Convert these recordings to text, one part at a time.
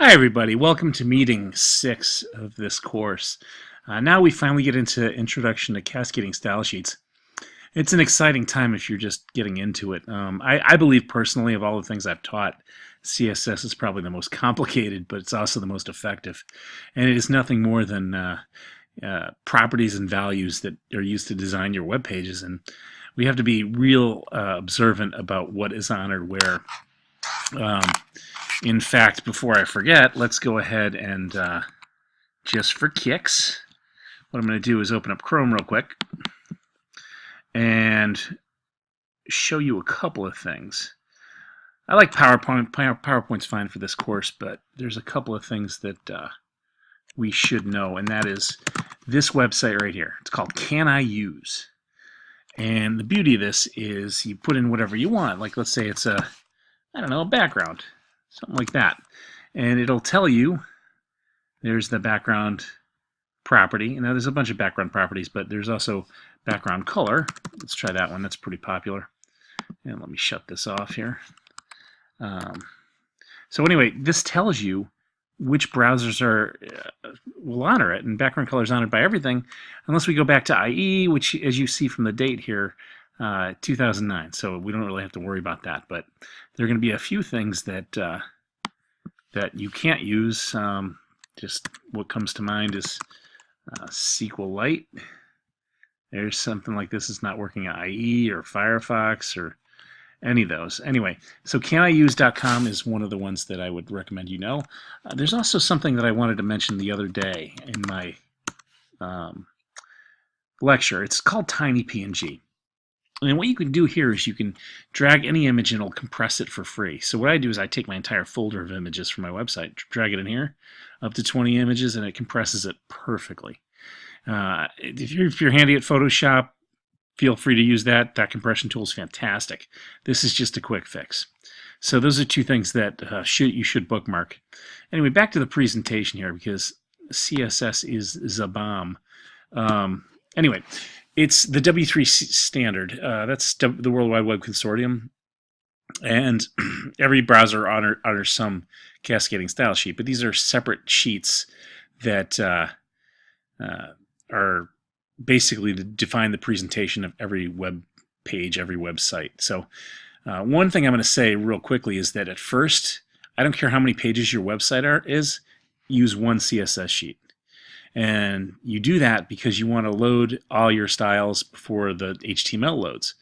Hi everybody, welcome to meeting 6 of this course. Now we finally get into Introduction to Cascading Style Sheets. It's an exciting time if you're just getting into it. I believe personally, of all the things I've taught, CSS is probably the most complicated, but it's also the most effective. And it is nothing more than properties and values that are used to design your web pages, and we have to be real observant about what is honored where. In fact, before I forget, let's go ahead and just for kicks, what I'm going to do is open up Chrome real quick and show you a couple of things. I like PowerPoint. PowerPoint's fine for this course, but there's a couple of things that we should know, and that is this website right here. It's called Can I Use? And the beauty of this is you put in whatever you want. Like, let's say it's a background. Something like that. And it'll tell you, there's the background property. Now there's a bunch of background properties, but there's also background color. Let's try that one. That's pretty popular. And let me shut this off here. So anyway, this tells you which browsers will honor it. And background color is honored by everything, unless we go back to IE, which, as you see from the date here, 2009, so we don't really have to worry about that. But there are going to be a few things that that you can't use. Just what comes to mind is SQLite. There's something like this is not working at IE or Firefox or any of those. Anyway, so caniuse.com is one of the ones that I would recommend you know. There's also something that I wanted to mention the other day in my lecture. It's called TinyPNG. And what you can do here is you can drag any image and it'll compress it for free. So what I do is I take my entire folder of images from my website, drag it in here, up to 20 images, and it compresses it perfectly. If you're handy at Photoshop, feel free to use that. That compression tool is fantastic. This is just a quick fix. So those are two things that you should bookmark. Anyway, back to the presentation here, because CSS is a bomb. Anyway. It's the W3 standard. That's the World Wide Web Consortium. And every browser honors some cascading style sheet. But these are separate sheets that are basically to define the presentation of every web page, every website. So one thing I'm going to say real quickly is that at first, I don't care how many pages your website is, use one CSS sheet. And you do that because you want to load all your styles before the HTML loads.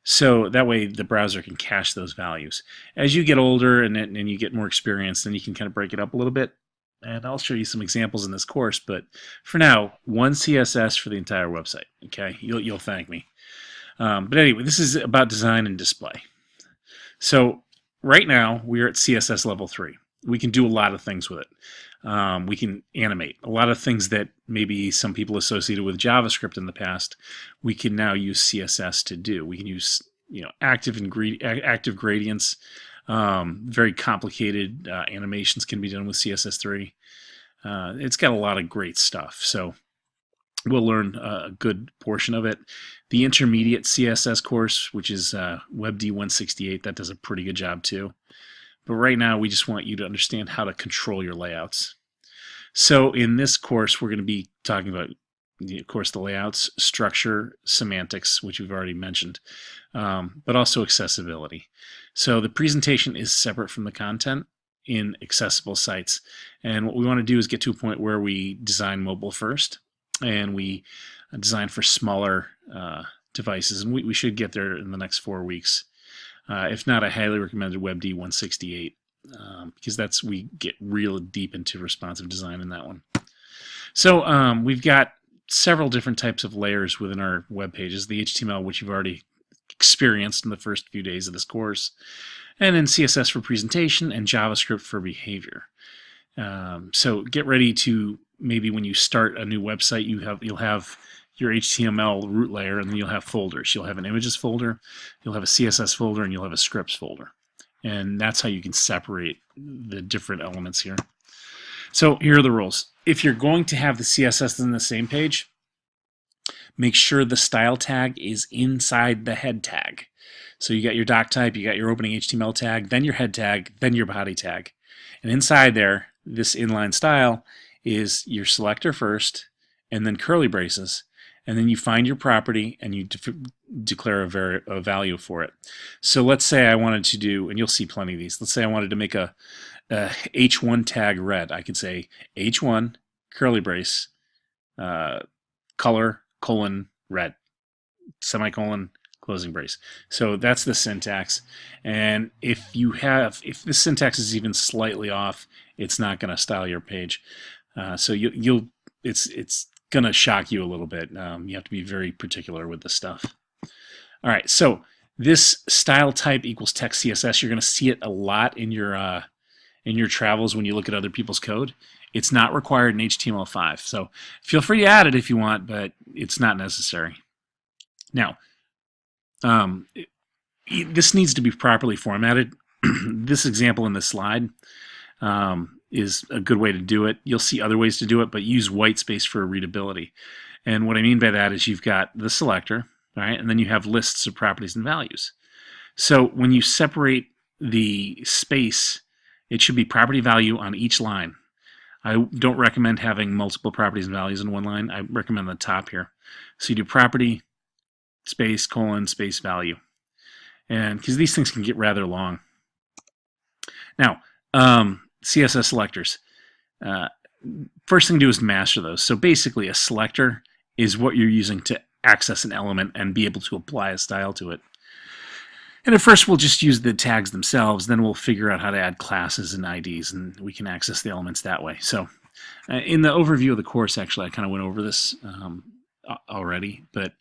So that way the browser can cache those values. As you get older and you get more experience, then you can kind of break it up a little bit. And I'll show you some examples in this course. But for now, one CSS for the entire website. Okay, you'll thank me. But anyway, this is about design and display. So right now we're at CSS level 3. We can do a lot of things with it. We can animate a lot of things that maybe some people associated with JavaScript in the past. We can now use CSS to do. We can use active gradients. Very complicated animations can be done with CSS3. It's got a lot of great stuff. So we'll learn a good portion of it. The intermediate CSS course, which is WebD 168, that does a pretty good job too. But right now, we just want you to understand how to control your layouts. So in this course, we're going to be talking about, of course, the layouts, structure, semantics, which we've already mentioned, but also accessibility. So the presentation is separate from the content in accessible sites. And what we want to do is get to a point where we design mobile first, and we design for smaller devices. And we should get there in the next 4 weeks. If not, I highly recommend WebD 168 because we get real deep into responsive design in that one. So we've got several different types of layers within our web pages. The HTML, which you've already experienced in the first few days of this course, and then CSS for presentation and JavaScript for behavior. So get ready to, maybe when you start a new website, you'll have your HTML root layer, and then you'll have folders. You'll have an images folder, you'll have a CSS folder, and you'll have a scripts folder. And that's how you can separate the different elements here. So here are the rules. If you're going to have the CSS in the same page, make sure the style tag is inside the head tag. So you got your doc type, you got your opening HTML tag, then your head tag, then your body tag. And inside there, this inline style is your selector first, and then curly braces, and then you find your property and you declare a value for it. So let's say I wanted to do, and you'll see plenty of these, let's say I wanted to make a H1 tag red. I could say H1 curly brace color colon red semicolon closing brace. So that's the syntax, and if the syntax is even slightly off, it's not going to style your page. So it's going to shock you a little bit. You have to be very particular with this stuff. All right, so this style type equals text CSS. You're going to see it a lot in your travels when you look at other people's code. It's not required in HTML5, so feel free to add it if you want, but it's not necessary. Now, this needs to be properly formatted. This example in this slide is a good way to do it. You'll see other ways to do it, but use white space for readability. And what I mean by that is you've got the selector, right, and then you have lists of properties and values. So when you separate the space, it should be property value on each line. I don't recommend having multiple properties and values in one line. I recommend the top here. So you do property, space, colon, space, value. And because these things can get rather long. Now, CSS selectors. First thing to do is master those. So basically a selector is what you're using to access an element and be able to apply a style to it. And at first we'll just use the tags themselves, then we'll figure out how to add classes and IDs, and we can access the elements that way. So in the overview of the course, actually, I kind of went over this already, but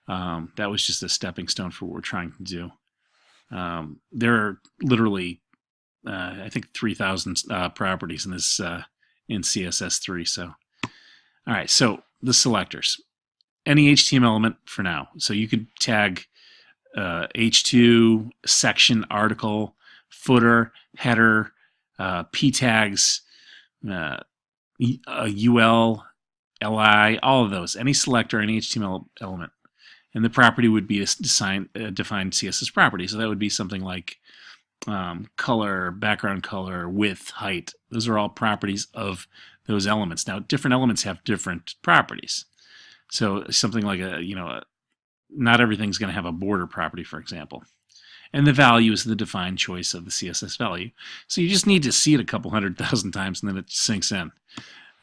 that was just a stepping stone for what we're trying to do. There are literally, I think, 3,000 properties in this in CSS3. So, all right, so the selectors. Any HTML element for now. So you could tag H2, section, article, footer, header, P tags, UL, LI, all of those. Any selector, any HTML element. And the property would be a defined CSS property. So that would be something like color, background color, width, height. Those are all properties of those elements. Now, different elements have different properties. So something like not everything's going to have a border property, for example. And the value is the defined choice of the CSS value. So you just need to see it a couple 100,000 times and then it sinks in.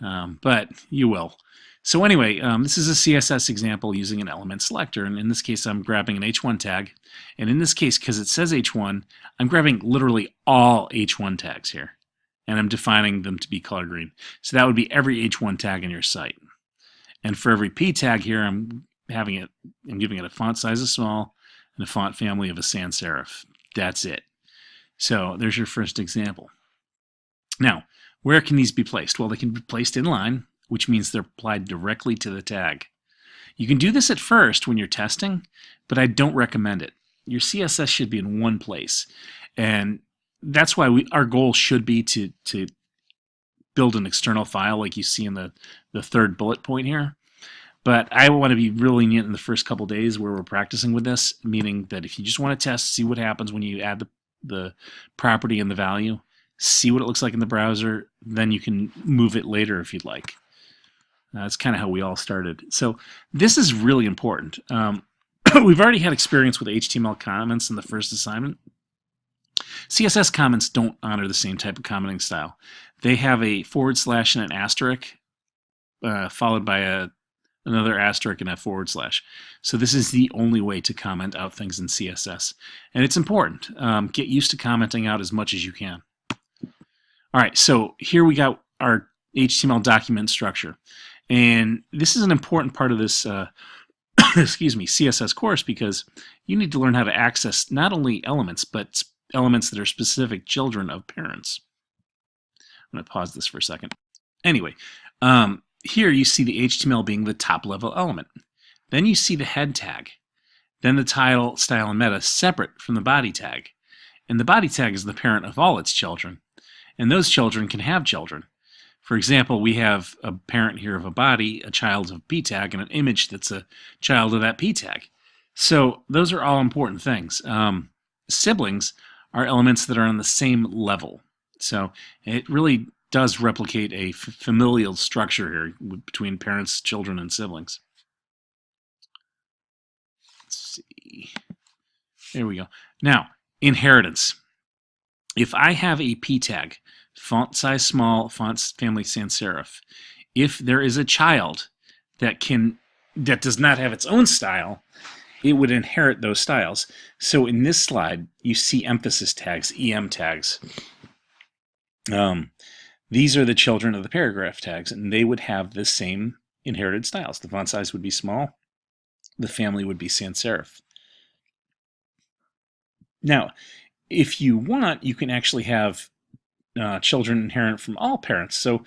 But you will. So anyway, this is a CSS example using an element selector. And in this case, I'm grabbing an H1 tag. And in this case, because it says H1, I'm grabbing literally all H1 tags here. And I'm defining them to be color green. So that would be every H1 tag in your site. And for every P tag here, I'm giving it a font size of small and a font family of a sans serif. That's it. So there's your first example. Now, where can these be placed? Well, they can be placed in line, which means they're applied directly to the tag. You can do this at first when you're testing, but I don't recommend it. Your CSS should be in one place. And that's why our goal should be to build an external file like you see in the third bullet point here. But I want to be real lenient in the first couple days where we're practicing with this, meaning that if you just want to test, see what happens when you add the property and the value, see what it looks like in the browser, then you can move it later if you'd like. That's kind of how we all started. So this is really important. We've already had experience with HTML comments in the first assignment. CSS comments don't honor the same type of commenting style. They have a / and an asterisk followed by another asterisk and a /. So this is the only way to comment out things in CSS. And it's important. Get used to commenting out as much as you can. All right, so here we got our HTML document structure. And this is an important part of this CSS course because you need to learn how to access not only elements, but elements that are specific children of parents. I'm going to pause this for a second. Anyway, here you see the HTML being the top level element. Then you see the head tag. Then the title, style, and meta separate from the body tag. And the body tag is the parent of all its children. And those children can have children. For example, we have a parent here of a body, a child of P tag, and an image that's a child of that P tag. So those are all important things. Siblings are elements that are on the same level. So it really does replicate a familial structure here between parents, children, and siblings. Let's see. There we go. Now, inheritance. If I have a P tag, font size small, font family sans serif, if there is a child that does not have its own style, it would inherit those styles. So in this slide, you see emphasis tags, EM tags. These are the children of the paragraph tags, and they would have the same inherited styles. The font size would be small. The family would be sans serif. Now, if you want, you can actually have children inherit from all parents. So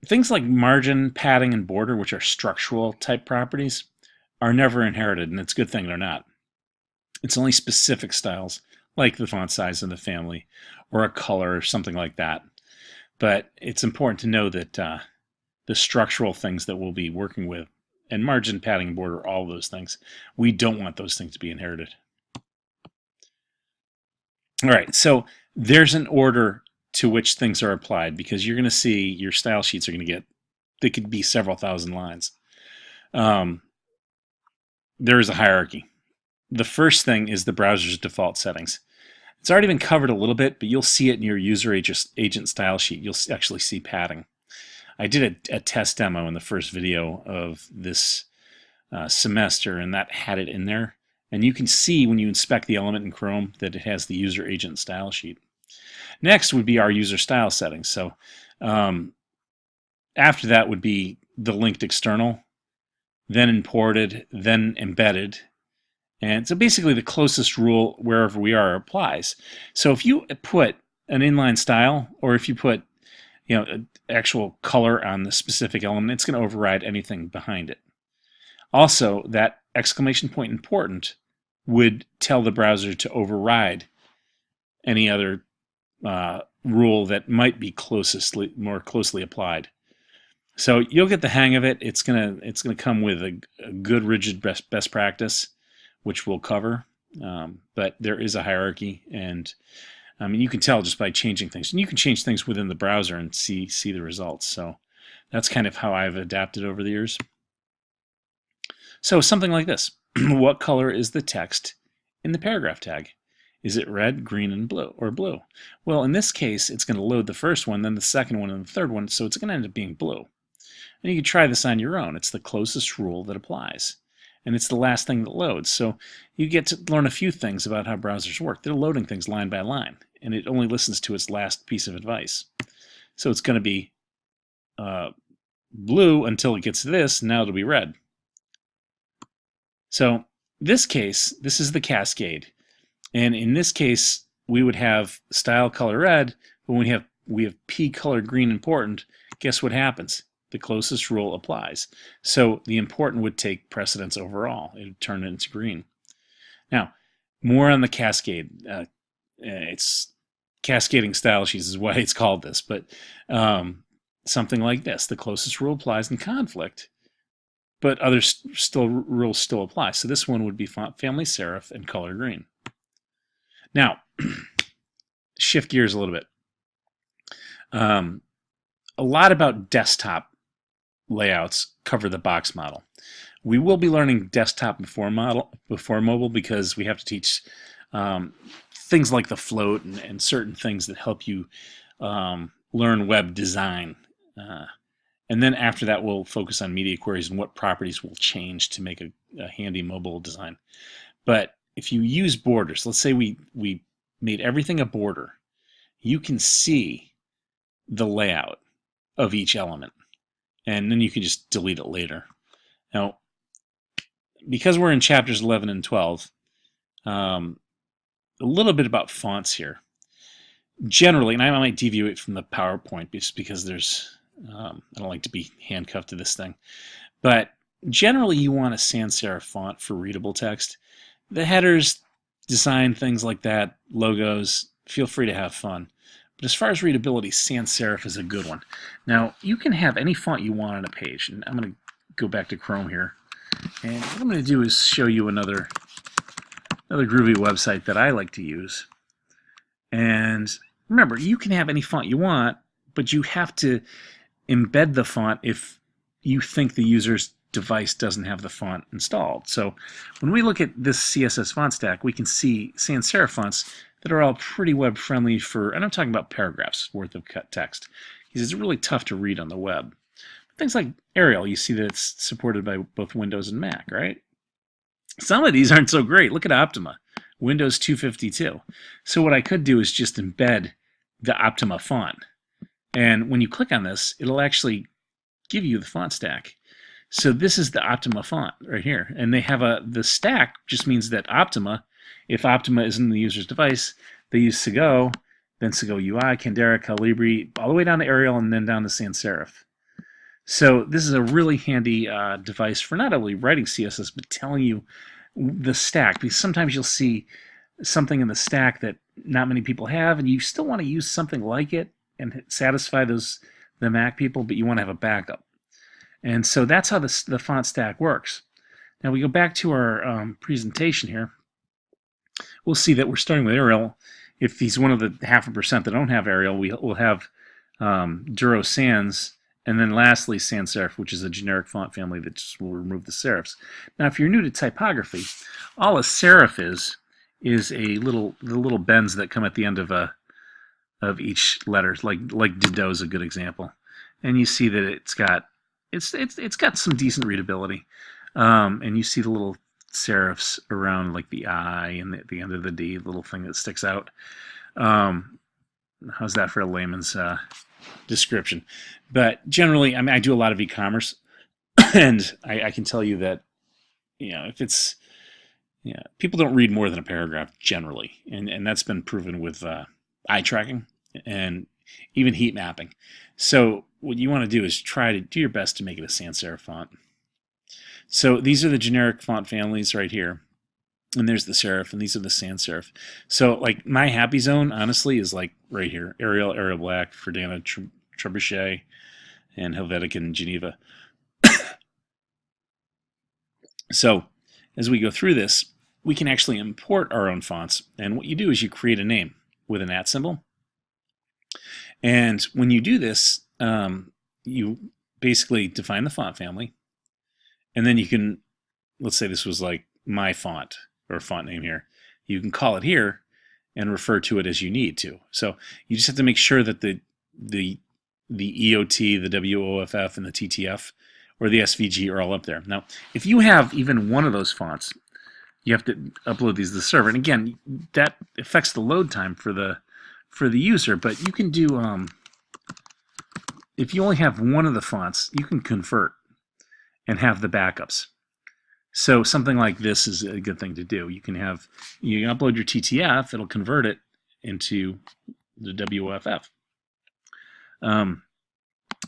things like margin, padding, and border, which are structural type properties, are never inherited, and it's a good thing they're not. It's only specific styles, like the font size in the family, or a color, or something like that. But it's important to know that the structural things that we'll be working with, and margin, padding, and border, all of those things, we don't want those things to be inherited. All right, so there's an order to which things are applied, because you're going to see your style sheets are going to they could be several thousand lines. There is a hierarchy. The first thing is the browser's default settings. It's already been covered a little bit, but you'll see it in your user agent style sheet. You'll actually see padding. I did a test demo in the first video of this semester, and that had it in there. And you can see when you inspect the element in Chrome that it has the user agent style sheet. Next would be our user style settings. So after that would be the linked external, then imported, then embedded. And so basically the closest rule wherever we are applies. So if you put an inline style, or if you put actual color on the specific element, it's going to override anything behind it. Also, that exclamation point important would tell the browser to override any other rule that might be more closely applied. So you'll get the hang of it. It's gonna come with a good rigid best practice, which we'll cover. But there is a hierarchy, and I mean you can tell just by changing things, and you can change things within the browser and see the results. So that's kind of how I've adapted over the years. So something like this. What color is the text in the paragraph tag? Is it red, green, and blue, or blue? Well, in this case, it's going to load the first one, then the second one, and the third one, so it's going to end up being blue. And you can try this on your own. It's the closest rule that applies. And it's the last thing that loads. So you get to learn a few things about how browsers work. They're loading things line by line, and it only listens to its last piece of advice. So it's going to be blue until it gets to this, and now it'll be red. So this case, this is the Cascade. And in this case, we would have style color red, but when we have P color green important, guess what happens? The closest rule applies. So the important would take precedence overall. It would turn it into green. Now, more on the Cascade. It's cascading style sheets is why it's called this, but something like this. The closest rule applies in conflict, but other rules still apply. So this one would be font family serif and color green. Now, shift gears a little bit. A lot about desktop layouts cover the box model. We will be learning desktop before mobile, because we have to teach things like the float and certain things that help you learn web design. And then after that, we'll focus on media queries and what properties will change to make a handy mobile design. But if you use borders, let's say we made everything a border, you can see the layout of each element, and then you can just delete it later. Now, because we're in chapters 11 and 12, a little bit about fonts here. Generally, and I might deviate from the PowerPoint just because there's I don't like to be handcuffed to this thing, but generally you want a sans serif font for readable text. The headers, design, things like that, logos, feel free to have fun. But as far as readability, sans serif is a good one. Now, you can have any font you want on a page, and I'm going to go back to Chrome here. And what I'm going to do is show you another groovy website that I like to use. And remember, you can have any font you want, but you have to embed the font if you think the user's device doesn't have the font installed. So when we look at this CSS font stack, we can see sans serif fonts that are all pretty web friendly for, and I'm talking about paragraphs worth of text, because it's really tough to read on the web. Things like Arial, you see that it's supported by both Windows and Mac, right? Some of these aren't so great. Look at Optima, Windows 252. So what I could do is just embed the Optima font. And when you click on this, it'll actually give you the font stack. So this is the Optima font right here. And they have the stack just means that Optima, if Optima is in the user's device, they use Sego, then Sego UI, Candera, Calibri, all the way down to Arial and then down to sans serif. So this is a really handy device for not only writing CSS, but telling you the stack. Because sometimes you'll see something in the stack that not many people have, and you still want to use something like it and satisfy the Mac people, but you want to have a backup. And so that's how the font stack works. Now we go back to our presentation here. We'll see that we're starting with Arial. If he's one of the 0.5% that don't have Arial, we'll have Duro Sans, and then lastly sans serif, which is a generic font family that just will remove the serifs. Now if you're new to typography, all a serif is the little bends that come at the end of each letter, like Dido is a good example. And you see that it's got some decent readability. And you see the little serifs around like the I and the end of the D, little thing that sticks out. How's that for a layman's description? But generally, I mean, I do a lot of e-commerce, and I can tell you that, if it's, people don't read more than a paragraph generally, and that's been proven with eye tracking and even heat mapping. So what you want to do is try to do your best to make it a sans serif font. So these are the generic font families right here, and there's the serif, and these are the sans serif. So like my happy zone, honestly, is like right here: Arial, Arial Black, Verdana, Trebuchet, and Helvetica and Geneva. So as we go through this, we can actually import our own fonts, and what you do is you create a name with an @ symbol. And when you do this, you basically define the font family, and then you can, let's say this was like my font or font name here, you can call it here and refer to it as you need to. So you just have to make sure that the EOT, the WOFF, and the TTF or the SVG are all up there. Now, if you have even one of those fonts, you have to upload these to the server. And again, that affects the load time for the user, but you can do, if you only have one of the fonts, you can convert and have the backups. So something like this is a good thing to do. You can upload your TTF, it'll convert it into the WOFF.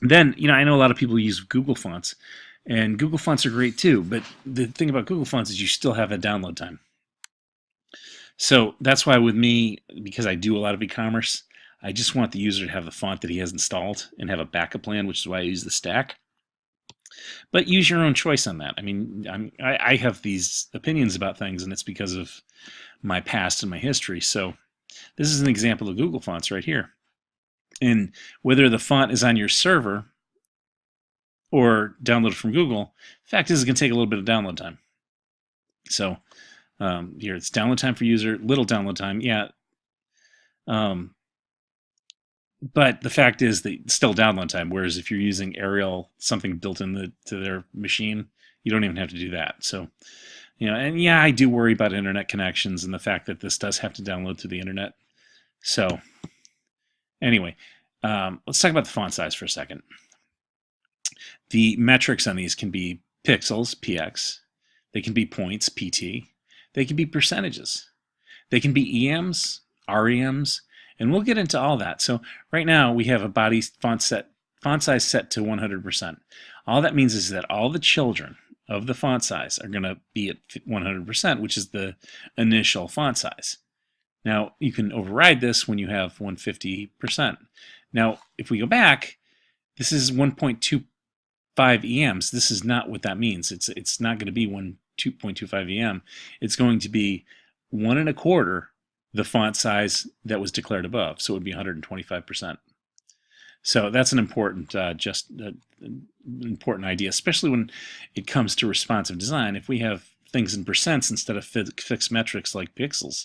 Then, I know a lot of people use Google fonts, and Google fonts are great too, but the thing about Google fonts is you still have a download time. So that's why with me, because I do a lot of e-commerce, I just want the user to have the font that he has installed and have a backup plan, which is why I use the stack. But use your own choice on that. I mean, I have these opinions about things, and it's because of my past and my history. So this is an example of Google fonts right here. And whether the font is on your server or downloaded from Google, the fact is it's going to take a little bit of download time. So here it's download time for user, little download time, yeah. But the fact is that it's still download time, whereas if you're using Arial, something built into their machine, you don't even have to do that. So, and yeah, I do worry about internet connections and the fact that this does have to download through the internet. So anyway, let's talk about the font size for a second. The metrics on these can be pixels, px. They can be points, pt. They can be percentages. They can be EMs, REMs, and we'll get into all that. So right now we have a body font size set to 100%. All that means is that all the children of the font size are going to be at 100%, which is the initial font size. Now you can override this when you have 150%. Now if we go back, this is 1.25 EMs. This is not what that means. It's not going to be 2.25 EM. It's going to be 1 1/4 the font size that was declared above, so it would be 125%. So that's an important, important idea, especially when it comes to responsive design. If we have things in percents instead of fixed metrics like pixels,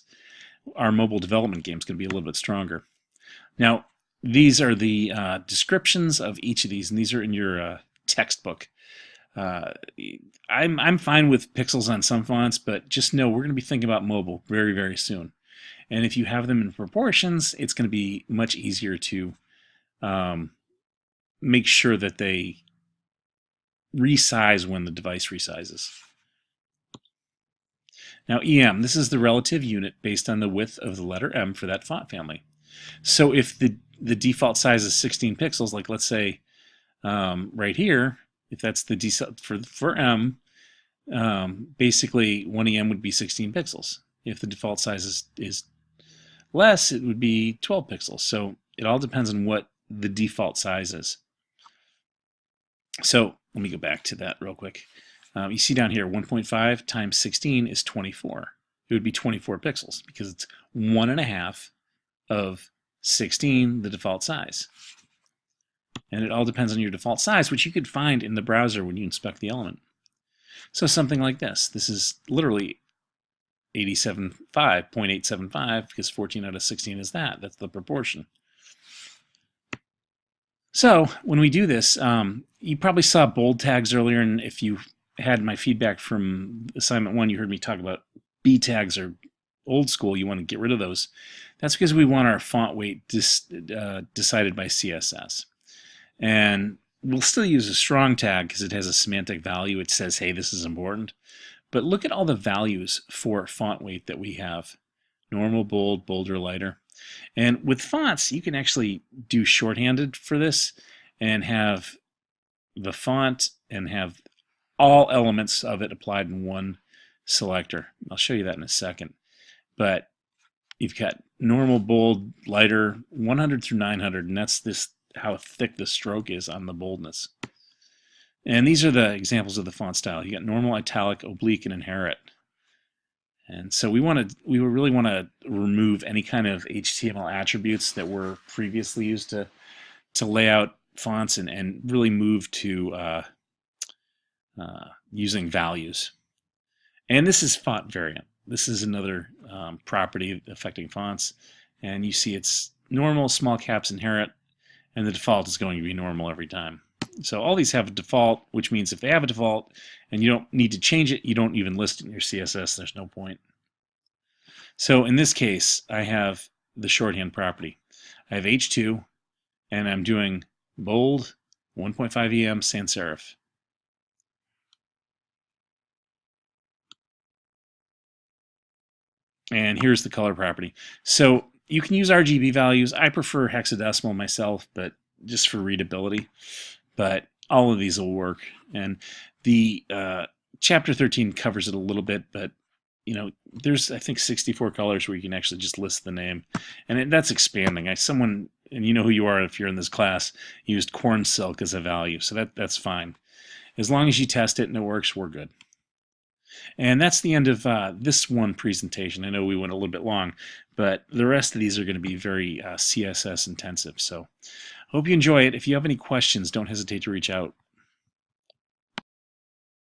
our mobile development game is going to be a little bit stronger. Now, these are the descriptions of each of these, and these are in your textbook. I'm fine with pixels on some fonts, but just know we're going to be thinking about mobile very, very soon. And if you have them in proportions, it's going to be much easier to make sure that they resize when the device resizes. Now EM, this is the relative unit based on the width of the letter M for that font family. So if the default size is 16 pixels, like let's say right here, if that's the default for M, basically 1EM would be 16 pixels. If the default size is less, it would be 12 pixels. So it all depends on what the default size is. So let me go back to that real quick. You see down here 1.5 times 16 is 24. It would be 24 pixels because it's 1.5 of 16, the default size. And it all depends on your default size, which you could find in the browser when you inspect the element. So something like this. This is literally 0.875 because 14 out of 16 is that. That's the proportion. So when we do this, you probably saw bold tags earlier, and if you had my feedback from assignment 1, you heard me talk about B tags are old school. You want to get rid of those. That's because we want our font weight decided by CSS. And we'll still use a strong tag because it has a semantic value. It says, hey, this is important. But look at all the values for font weight that we have. Normal, bold, bolder, lighter. And with fonts, you can actually do shorthanded for this and have the font and have all elements of it applied in one selector. I'll show you that in a second. But you've got normal, bold, lighter, 100 through 900, and that's how thick the stroke is on the boldness. And these are the examples of the font style. You got normal, italic, oblique, and inherit. And so we really want to remove any kind of HTML attributes that were previously used to lay out fonts and really move to using values. And this is font variant. This is another property affecting fonts. And you see it's normal, small caps, inherit, and the default is going to be normal every time. So all these have a default, which means if they have a default and you don't need to change it, you don't even list it in your CSS. There's no point. So in this case, I have the shorthand property. I have H2, and I'm doing bold, 1.5 EM, sans serif. And here's the color property. So you can use RGB values. I prefer hexadecimal myself, but just for readability. But all of these will work. And the chapter 13 covers it a little bit, but you know, there's I think 64 colors where you can actually just list the name, and that's expanding. Someone, and you know who you are if you're in this class, used corn silk as a value, so that's fine. As long as you test it and it works, we're good. And that's the end of this one presentation. I know we went a little bit long, but the rest of these are going to be very CSS intensive. So I hope you enjoy it. If you have any questions, don't hesitate to reach out.